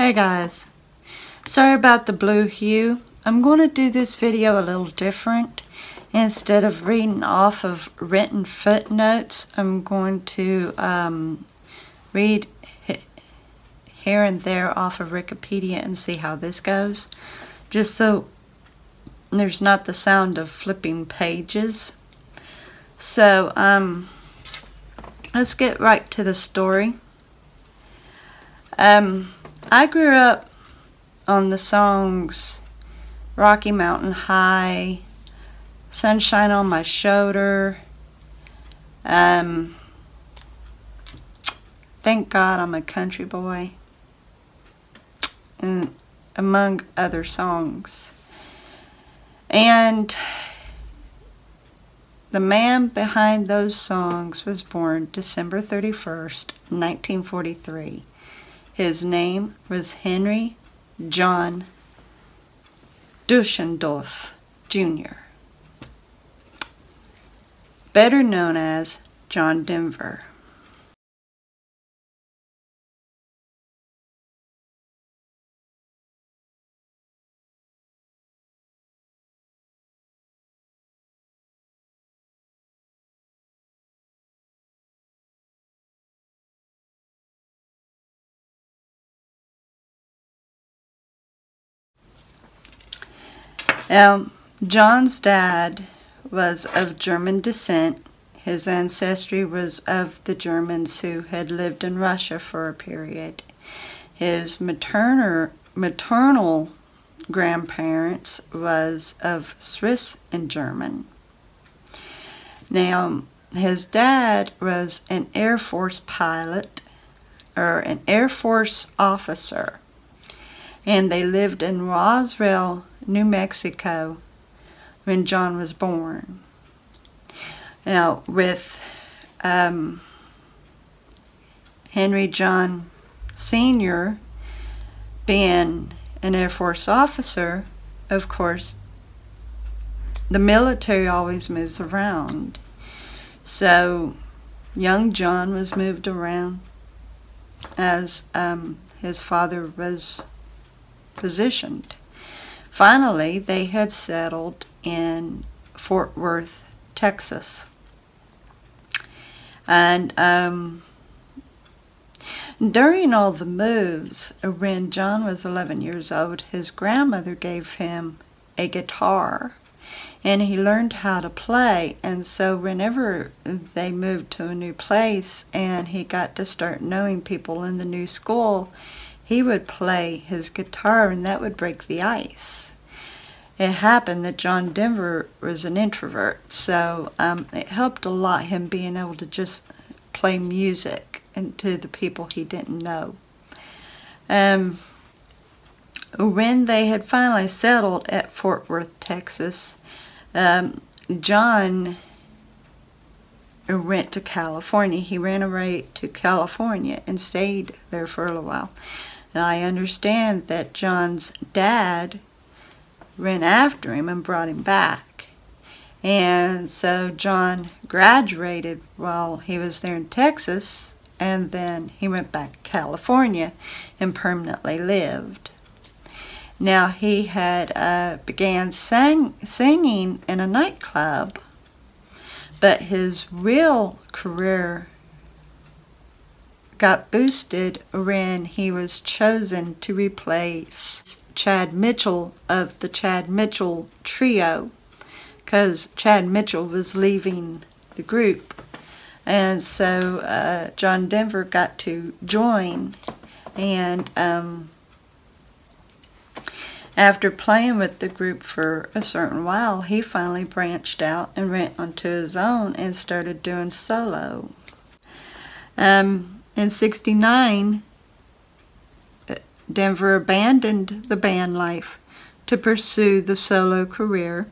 Hey guys, sorry about the blue hue. I'm going to do this video a little different. Instead of reading off of written footnotes, I'm going to read here and there off of Wikipedia and see how this goes. Just so there's not the sound of flipping pages. So let's get right to the story. I grew up on the songs Rocky Mountain High, Sunshine on My Shoulder, Thank God I'm a Country Boy, and among other songs. And the man behind those songs was born December 31st, 1943. His name was Henry John Dushendorf, Jr., better known as John Denver. John's dad was of German descent. His ancestry was of the Germans who had lived in Russia for a period. His maternal grandparents was of Swiss and German. Now, his dad was an Air Force pilot, or an Air Force officer, and they lived in Roswell, New Mexico, when John was born. Now, with Henry John Sr. being an Air Force officer, of course, the military always moves around. So, young John was moved around as his father was positioned. Finally, they had settled in Fort Worth, Texas. And during all the moves, when John was 11 years old, his grandmother gave him a guitar, and he learned how to play. And so whenever they moved to a new place and he got to start knowing people in the new school, he would play his guitar, and that would break the ice. It happened that John Denver was an introvert, so it helped a lot, him being able to just play music and to the people he didn't know. When they had finally settled at Fort Worth, Texas, John went to California. He ran away to California and stayed there for a little while. Now, I understand that John's dad ran after him and brought him back. And so John graduated while he was there in Texas, and then he went back to California and permanently lived. Now, he had began singing in a nightclub, but his real career got boosted when he was chosen to replace Chad Mitchell of the Chad Mitchell Trio, because Chad Mitchell was leaving the group. And so John Denver got to join, and after playing with the group for a certain while, he finally branched out and went onto his own and started doing solo. In '69, Denver abandoned the band life to pursue the solo career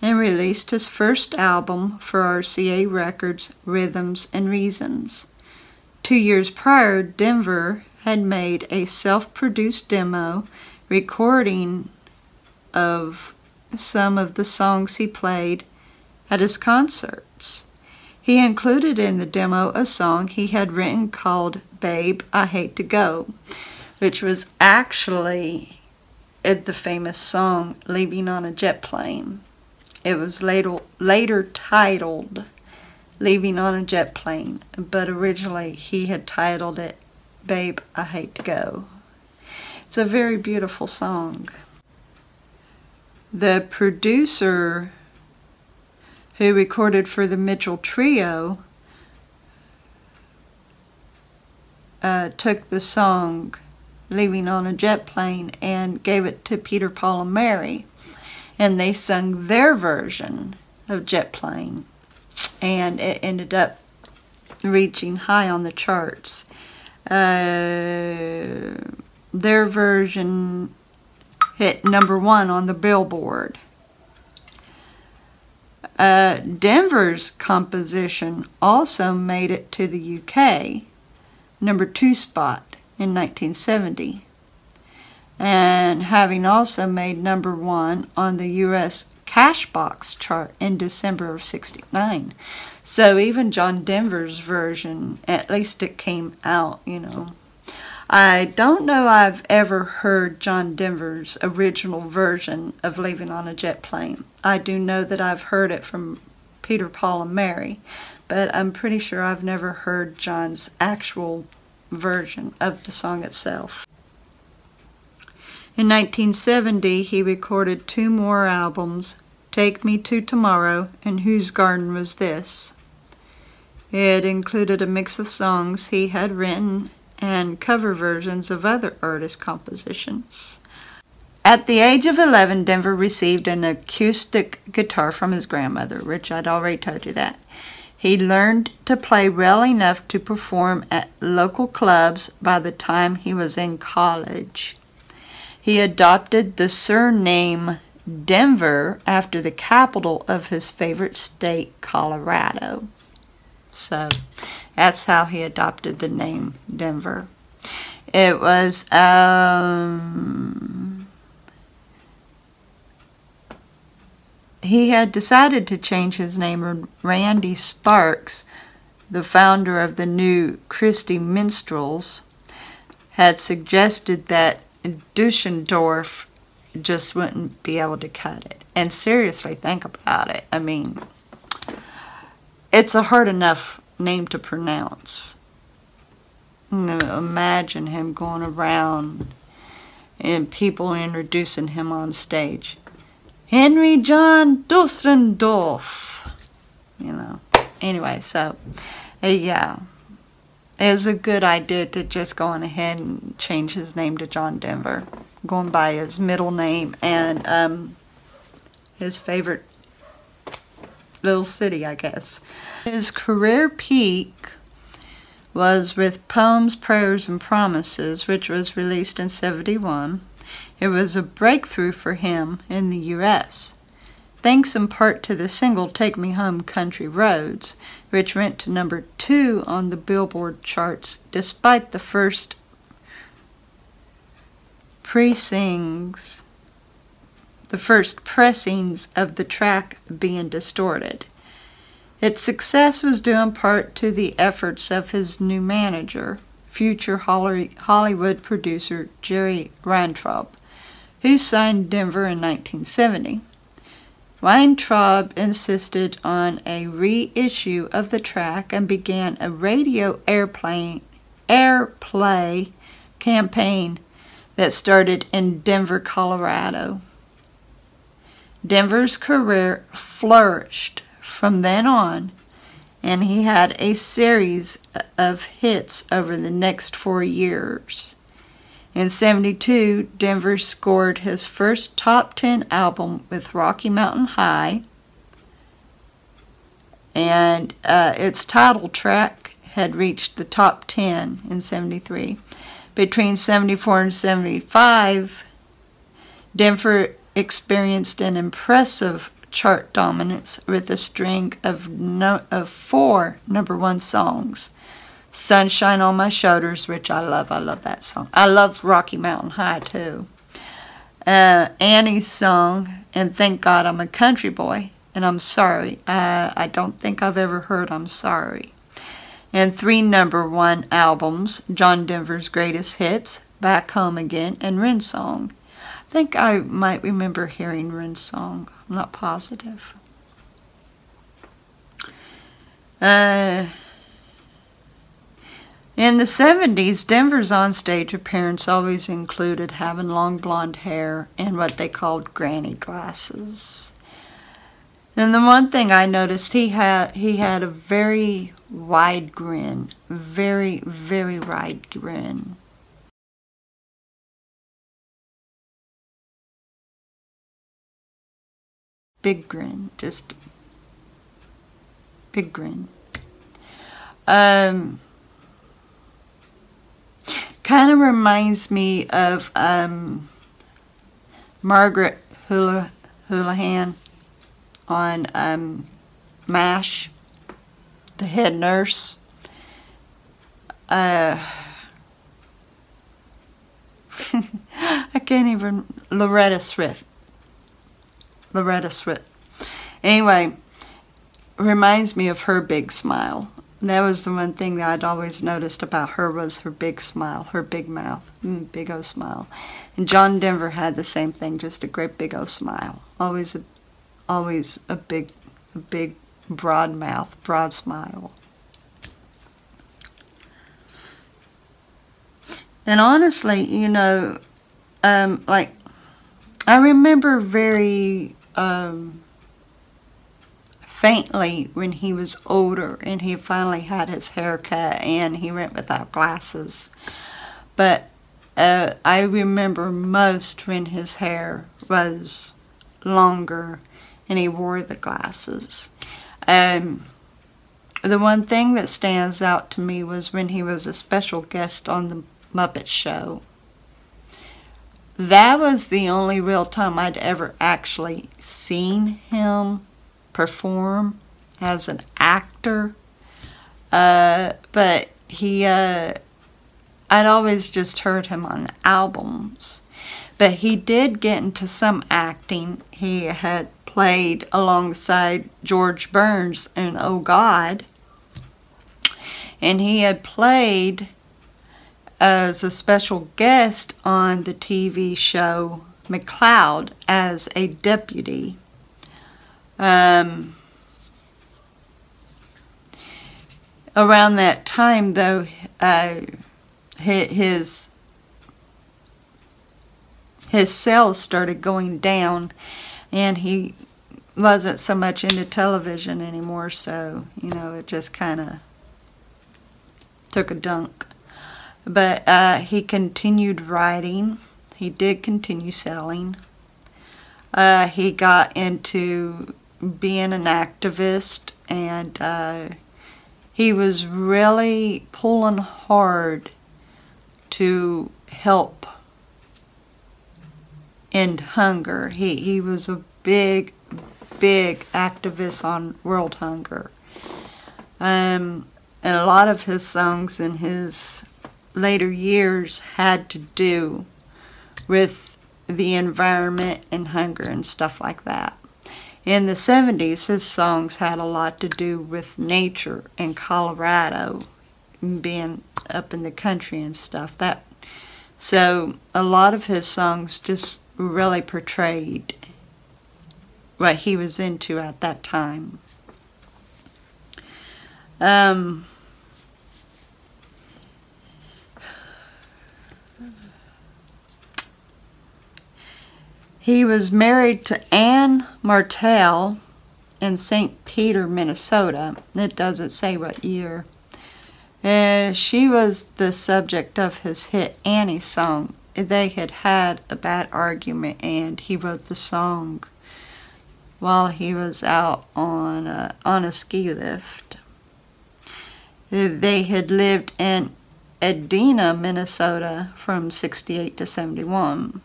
and released his first album for RCA Records, Rhythms and Reasons. 2 years prior, Denver had made a self-produced demo recording of some of the songs he played at his concerts. He included in the demo a song he had written called Babe, I Hate to Go, which was actually the famous song Leaving on a Jet Plane. It was later titled Leaving on a Jet Plane, but originally he had titled it Babe, I Hate to Go. It's a very beautiful song. The producer who recorded for the Mitchell Trio took the song Leaving on a Jet Plane and gave it to Peter, Paul, and Mary, and they sung their version of Jet Plane, and it ended up reaching high on the charts. Their version hit #1 on the Billboard. Denver's composition also made it to the UK, #2 spot in 1970, and having also made #1 on the US Cashbox chart in December of '69. So even John Denver's version, at least it came out, you know. I don't know I've ever heard John Denver's original version of Leaving on a Jet Plane. I do know that I've heard it from Peter, Paul, and Mary, but I'm pretty sure I've never heard John's actual version of the song itself. In 1970, he recorded 2 more albums, Take Me to Tomorrow and Whose Garden Was This? It included a mix of songs he had written and cover versions of other artists' compositions. At the age of 11, Denver received an acoustic guitar from his grandmother, which I'd already told you that. He learned to play well enough to perform at local clubs by the time he was in college. He adopted the surname Denver after the capital of his favorite state, Colorado. So that's how he adopted the name Denver. It was he had decided to change his name. Randy Sparks, the founder of the new Christie Minstrels, had suggested that Dusseldorf just wouldn't be able to cut it. And seriously, think about it. I mean, it's a hard enough name to pronounce. Imagine him going around and people introducing him on stage. Henry John Dusseldorf. You know. Anyway, so, yeah. It was a good idea to just go on ahead and change his name to John Denver. Going by his middle name and his favorite little city, I guess. His career peak was with Poems, Prayers, and Promises, which was released in '71. It was a breakthrough for him in the U.S., thanks in part to the single Take Me Home, Country Roads, which went to #2 on the Billboard charts, despite the first pressings of the track being distorted. Its success was due in part to the efforts of his new manager, future Hollywood producer Jerry Weintraub, who signed Denver in 1970. Weintraub insisted on a reissue of the track and began a radio airplay campaign that started in Denver, Colorado. Denver's career flourished from then on, and he had a series of hits over the next 4 years. In '72, Denver scored his first top 10 album with Rocky Mountain High, and its title track had reached the top 10 in '73. Between '74 and '75, Denver experienced an impressive chart dominance with a string of 4 #1 songs. Sunshine on My Shoulders, which I love that song. I love Rocky Mountain High too. Annie's Song, and Thank God I'm a Country Boy, and I'm Sorry. I don't think I've ever heard I'm Sorry. And 3 #1 albums, John Denver's Greatest Hits, Back Home Again, and Wren's Song. I think I might remember hearing Wren's Song. I'm not positive. In the 70s, Denver's onstage appearance always included having long blonde hair and what they called granny glasses. And the one thing I noticed, he had a very wide grin, very, very wide grin. Big grin, just big grin. Kind of reminds me of Margaret Houlihan on MASH, the head nurse. I can't even, Loretta Swit. Anyway, reminds me of her big smile. That was the one thing that I'd always noticed about her, was her big smile, her big mouth, big old smile. And John Denver had the same thing, just a great big old smile. Always a big, broad mouth, broad smile. And honestly, you know, like, I remember very faintly when he was older and he finally had his hair cut and he went without glasses. But I remember most when his hair was longer and he wore the glasses. The one thing that stands out to me was when he was a special guest on the Muppet Show. That was the only real time I'd ever actually seen him perform as an actor. But I'd always just heard him on albums. But he did get into some acting. He had played alongside George Burns in Oh God. And he had played as a special guest on the TV show McCloud as a deputy. Around that time, though, his sales started going down, and he wasn't so much into television anymore, so, you know, it just kind of took a dunk. But he continued writing. He did continue selling. He got into being an activist, and he was really pulling hard to help end hunger. He was a big activist on world hunger. And a lot of his songs in his later years had to do with the environment and hunger and stuff like that. In the 70s, his songs had a lot to do with nature in Colorado, being up in the country and stuff. So a lot of his songs just really portrayed what he was into at that time. He was married to Ann Martell in St. Peter, Minnesota. It doesn't say what year. She was the subject of his hit Annie song. They had a bad argument, and he wrote the song while he was out on a ski lift. They had lived in Edina, Minnesota from 68 to 71.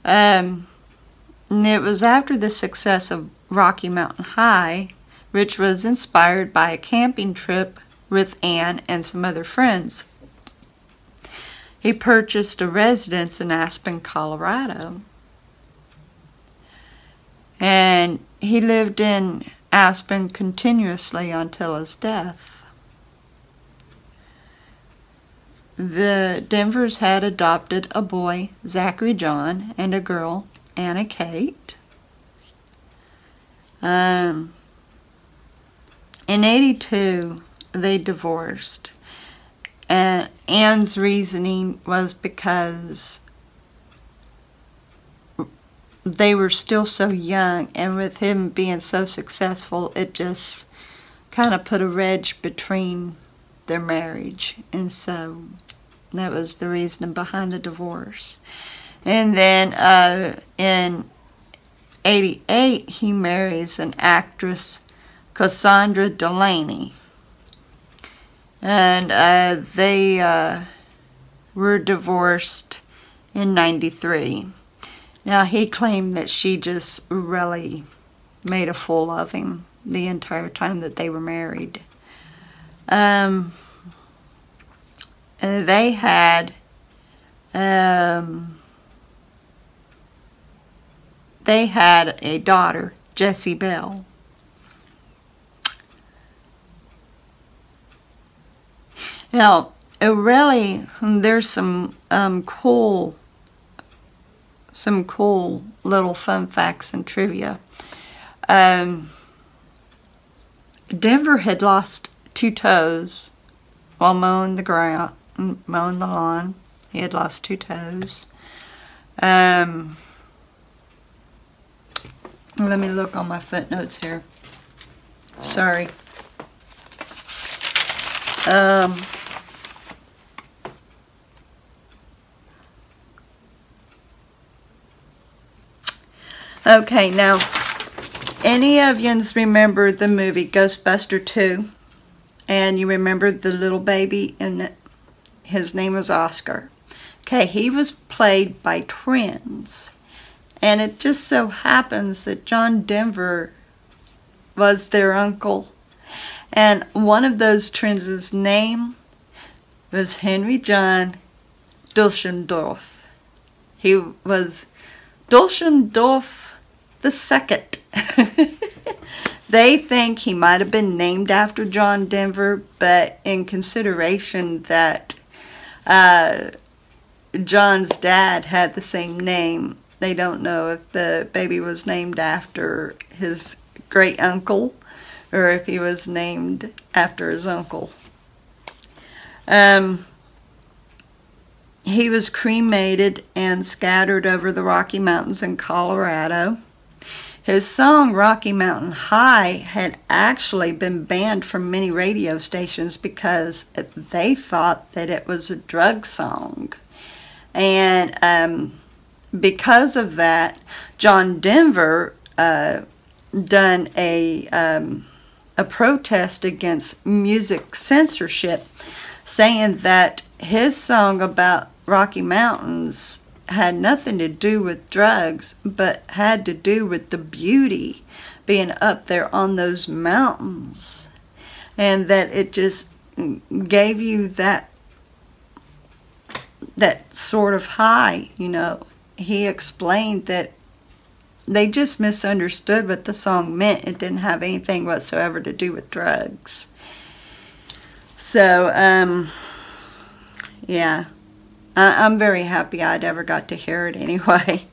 And it was after the success of Rocky Mountain High, which was inspired by a camping trip with Ann and some other friends. He purchased a residence in Aspen, Colorado. And he lived in Aspen continuously until his death. the Denvers had adopted a boy, Zachary John, and a girl, Anna Kate. In '82, they divorced. And Ann's reasoning was because they were still so young, and with him being so successful, it just kind of put a wedge between their marriage. And so that was the reason behind the divorce. And then in '88, he marries an actress, Cassandra Delaney. And they were divorced in '93. Now, he claimed that she just really made a fool of him the entire time that they were married. And they had a daughter, Jessie Bell. Now, really, there's some cool little fun facts and trivia. Denver had lost 2 toes while mowing the lawn. He had lost 2 toes. Let me look on my footnotes here. Sorry. Okay, now, any of yous remember the movie Ghostbuster 2? And you remember the little baby in it? His name was Oscar. Okay, he was played by twins. And it just so happens that John Denver was their uncle. And one of those twins' name was Henry John Dulcendorf. He was Dulcendorf the Second. They think he might have been named after John Denver, but in consideration that John's dad had the same name, they don't know if the baby was named after his great uncle or if he was named after his uncle. He was cremated and scattered over the Rocky Mountains in Colorado. His song, Rocky Mountain High, had actually been banned from many radio stations because they thought that it was a drug song. And because of that, John Denver done a protest against music censorship, saying that his song about Rocky Mountains had nothing to do with drugs, but had to do with the beauty being up there on those mountains. And that it just gave you that sort of high, you know. He explained that they just misunderstood what the song meant. It didn't have anything whatsoever to do with drugs. So, yeah. I'm very happy I'd ever got to hear it anyway.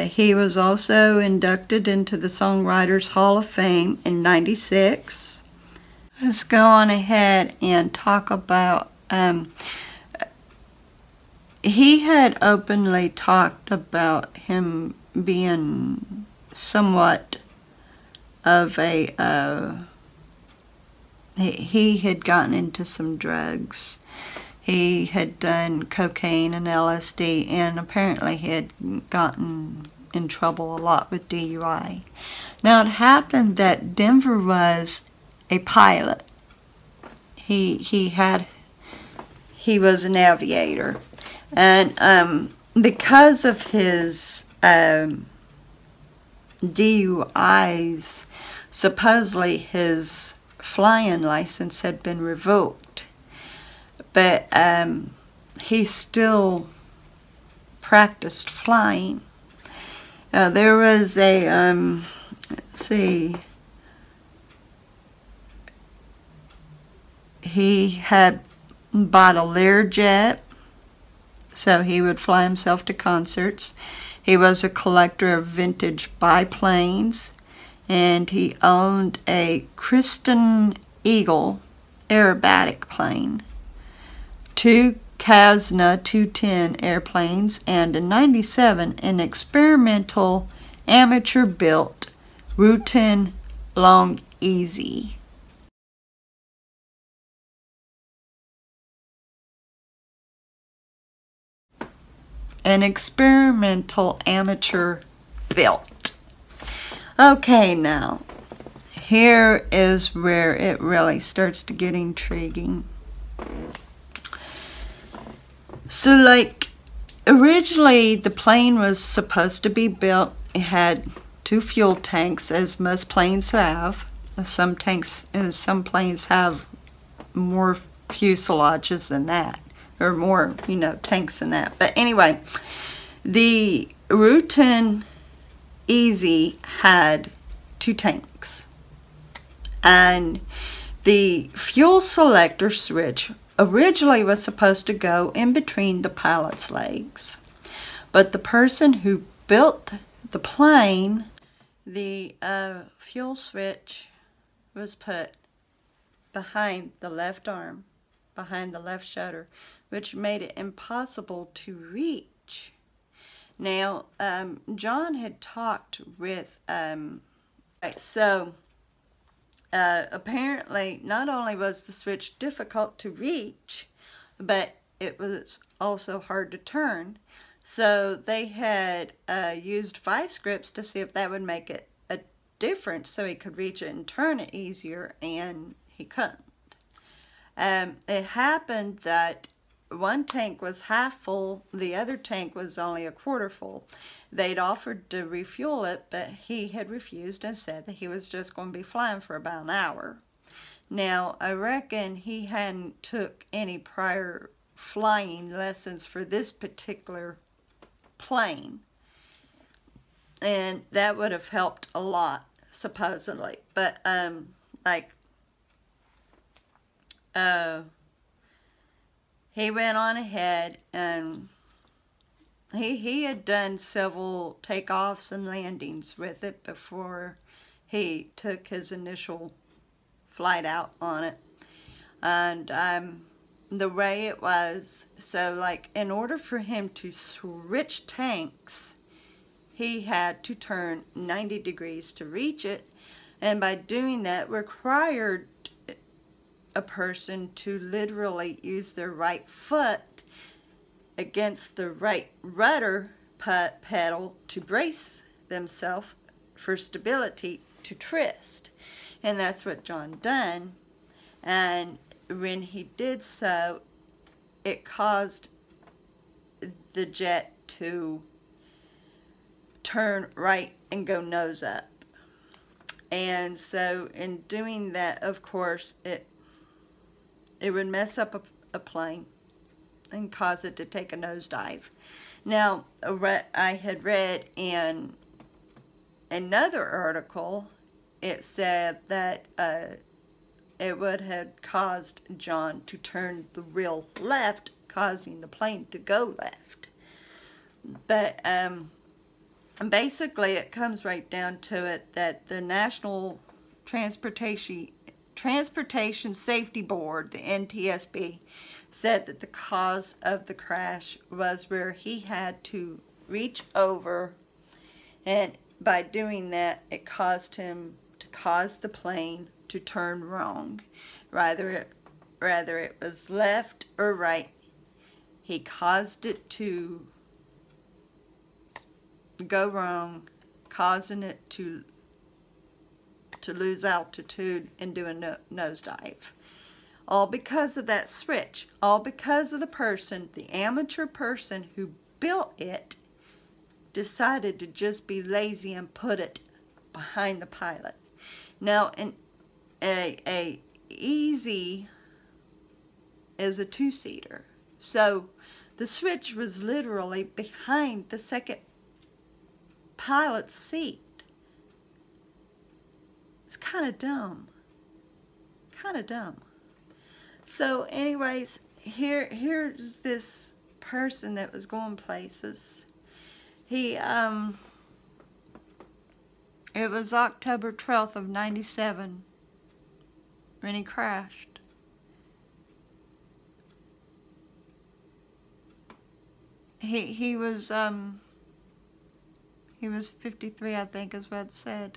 He was also inducted into the Songwriters Hall of Fame in '96. Let's go on ahead and talk about, he had openly talked about him being somewhat of a, he had gotten into some drugs. He had done cocaine and LSD, and apparently he had gotten in trouble a lot with DUI. Now, it happened that Denver was a pilot. He was an aviator. And because of his DUIs, supposedly his flying license had been revoked, but he still practiced flying. There was a let's see, he had bought a Learjet, so he would fly himself to concerts. He was a collector of vintage biplanes, and he owned a Kristen Eagle aerobatic plane, 2 Cessna 210 airplanes, and in '97 an experimental amateur-built Routan Long Easy. An experimental amateur built. Okay, now here is where it really starts to get intriguing. So, like, originally the plane was supposed to be built. It had 2 fuel tanks, as most planes have. Some planes have more fuselages than that, or more, tanks than that. But anyway, the Routan Easy had 2 tanks, and the fuel selector switch originally was supposed to go in between the pilot's legs. But the person who built the plane, the fuel switch was put behind the left arm, behind the left shoulder, which made it impossible to reach. Now, John had talked with, apparently not only was the switch difficult to reach, but it was also hard to turn. So they had used vice grips to see if that would make it a difference so he could reach it and turn it easier, and he couldn't. It happened that one tank was half full, the other tank was only a quarter full. They'd offered to refuel it, but he had refused and said that he was just going to be flying for about an hour. Now, I reckon he hadn't took any prior flying lessons for this particular plane, and that would have helped a lot, supposedly. But he went on ahead, and he had done several takeoffs and landings with it before he took his initial flight out on it. And the way it was, so like in order for him to switch tanks, he had to turn 90 degrees to reach it, and by doing that required a person to literally use their right foot against the right rudder pedal to brace themselves for stability to twist. And that's what John done. And when he did so, it caused the jet to turn right and go nose up. And so in doing that, of course, it would mess up a plane and cause it to take a nosedive. Now, I had read in another article, it said that it would have caused John to turn the wheel left, causing the plane to go left. But basically it comes right down to it that the National Transportation Safety Board, the NTSB, said that the cause of the crash was where he had to reach over, and by doing that it caused him to cause the plane to turn wrong. Rather it was left or right, he caused it to go wrong, causing it to lose altitude and do a nosedive. All because of that switch. All because of the person, the amateur person who built it, decided to just be lazy and put it behind the pilot. Now, a Easy is a 2-seater. So the switch was literally behind the second pilot's seat. It's kind of dumb. Kind of dumb. So anyways, here's this person that was going places. He it was October 12th of 97 when he crashed. He was 53, I think is what it said.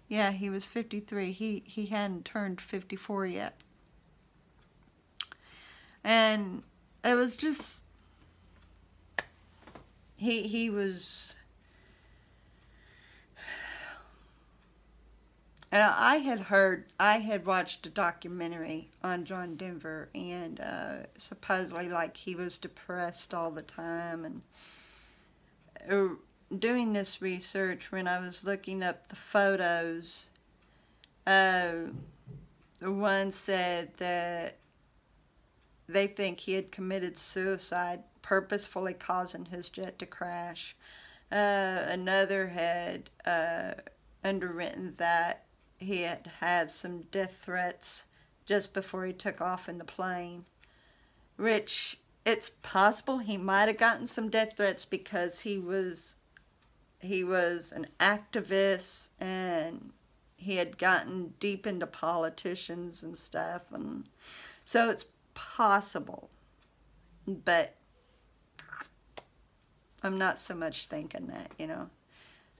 Yeah, he was 53. He hadn't turned 54 yet. And it was just he was I had watched a documentary on John Denver, and supposedly like he was depressed all the time. And doing this research, when I was looking up the photos, one said that they think he had committed suicide, purposefully causing his jet to crash. Another had underwritten that he had had some death threats just before he took off in the plane, which it's possible he might have gotten some death threats because he was an activist, and he had gotten deep into politicians and stuff, and so it's possible, but I'm not so much thinking that, you know.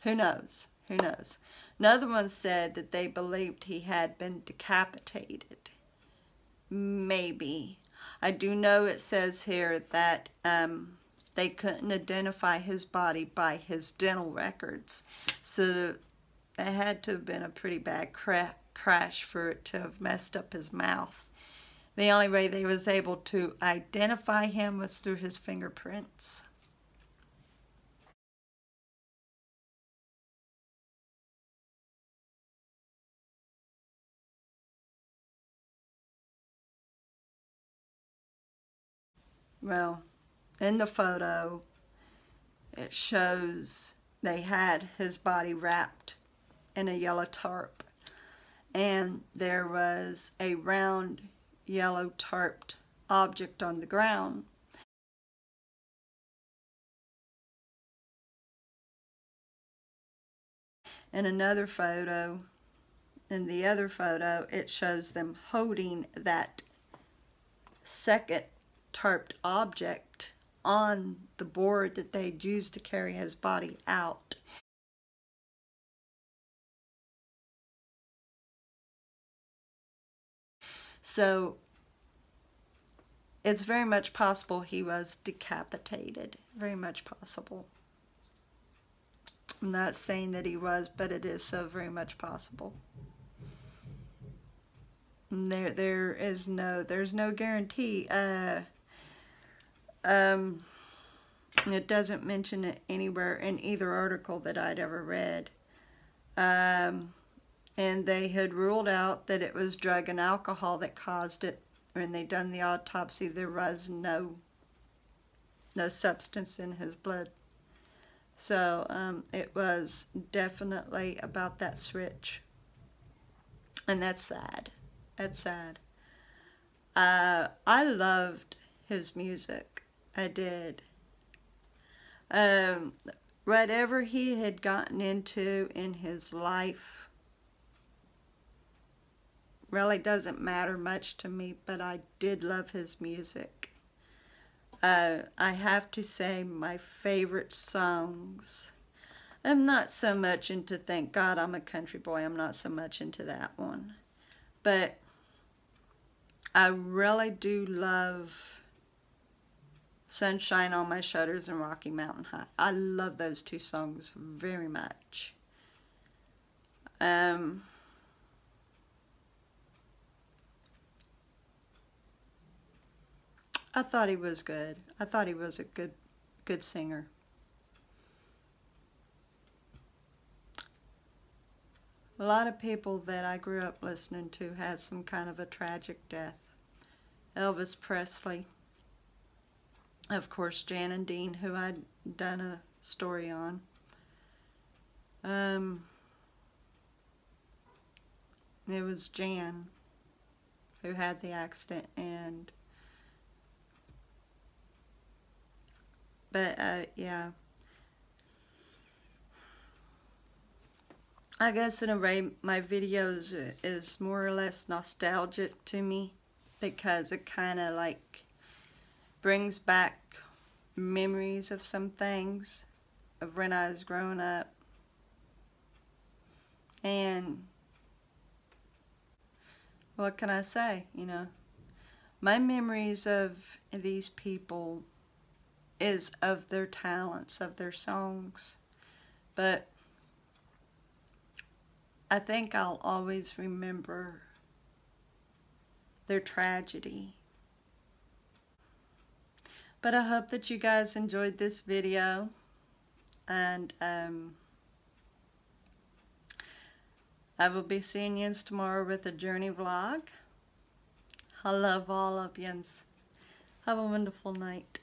Who knows? Who knows? Another one said that they believed he had been decapitated. Maybe. I do know it says here that they couldn't identify his body by his dental records. So it had to have been a pretty bad crash for it to have messed up his mouth. The only way they was able to identify him was through his fingerprints. Well, in the photo, it shows they had his body wrapped in a yellow tarp, and there was a round yellow tarped object on the ground. In another photo, in the other photo, it shows them holding that second tarped object on the board that they'd used to carry his body out. So it's very much possible he was decapitated. Very much possible. I'm not saying that he was, but it is so very much possible. There's no guarantee. It doesn't mention it anywhere in either article that I'd ever read. And they had ruled out that it was drug and alcohol that caused it. When they done the autopsy, there was no substance in his blood. So it was definitely about that switch. And that's sad. That's sad. I loved his music. I did. Whatever he had gotten into in his life really doesn't matter much to me, but I did love his music. I have to say my favorite songs, I'm not so much into Thank God I'm a Country Boy. I'm not so much into that one. But I really do love Sunshine on My Shoulders and Rocky Mountain High. I love those two songs very much. I thought he was good. I thought he was a good singer. A lot of people that I grew up listening to had some kind of a tragic death. Elvis Presley. Of course, Jan and Dean, who I'd done a story on. It was Jan. who had the accident, but yeah. I guess in a way my videos is more or less nostalgic to me, because it kind of like brings back memories of some things of when I was growing up. And what can I say, you know? My memories of these people is of their talents, of their songs. But I think I'll always remember their tragedy. But I hope that you guys enjoyed this video. And I will be seeing you tomorrow with a journey vlog. I love all of yous. Have a wonderful night.